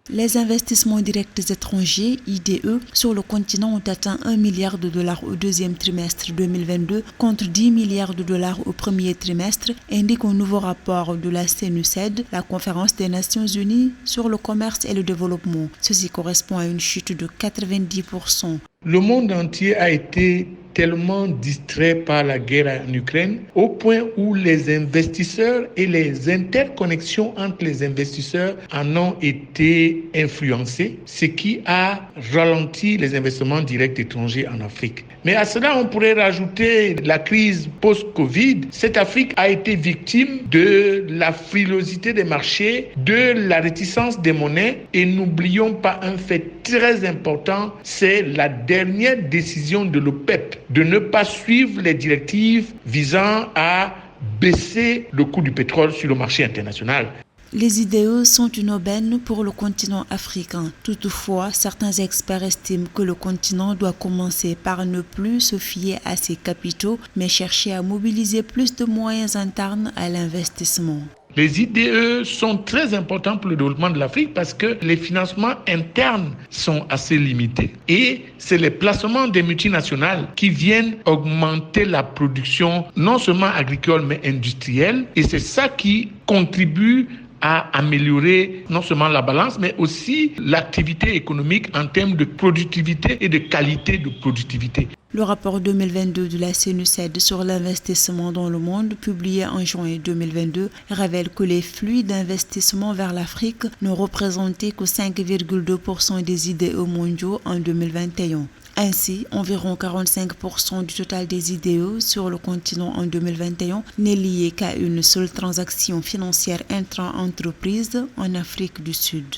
Les investissements directs étrangers, IDE, sur le continent ont atteint 1 milliard de dollars au deuxième trimestre 2022 contre 10 milliards de dollars au premier trimestre, indique un nouveau rapport de la CNUSED, la Conférence des Nations Unies sur le commerce et le développement. Ceci correspond à une chute de 90%. Le monde entier a été tellement distrait par la guerre en Ukraine au point où les investisseurs et les interconnexions entre les investisseurs en ont été influencées, ce qui a ralenti les investissements directs étrangers en Afrique. Mais à cela, on pourrait rajouter la crise post-Covid. Cette Afrique a été victime de la frilosité des marchés, de la réticence des monnaies et n'oublions pas un fait très important, c'est la dernière décision de l'OPEP de ne pas suivre les directives visant à baisser le coût du pétrole sur le marché international. Les IDE sont une aubaine pour le continent africain. Toutefois, certains experts estiment que le continent doit commencer par ne plus se fier à ses capitaux, mais chercher à mobiliser plus de moyens internes à l'investissement. Les IDE sont très importants pour le développement de l'Afrique parce que les financements internes sont assez limités. Et c'est les placements des multinationales qui viennent augmenter la production, non seulement agricole, mais industrielle. Et c'est ça qui contribue à améliorer non seulement la balance, mais aussi l'activité économique en termes de productivité et de qualité de productivité. Le rapport 2022 de la CNUSED sur l'investissement dans le monde, publié en juin 2022, révèle que les flux d'investissement vers l'Afrique ne représentaient que 5,2% des IDE mondiaux en 2021. Ainsi, environ 45% du total des IDE sur le continent en 2021 n'est lié qu'à une seule transaction financière intra-entreprise en Afrique du Sud.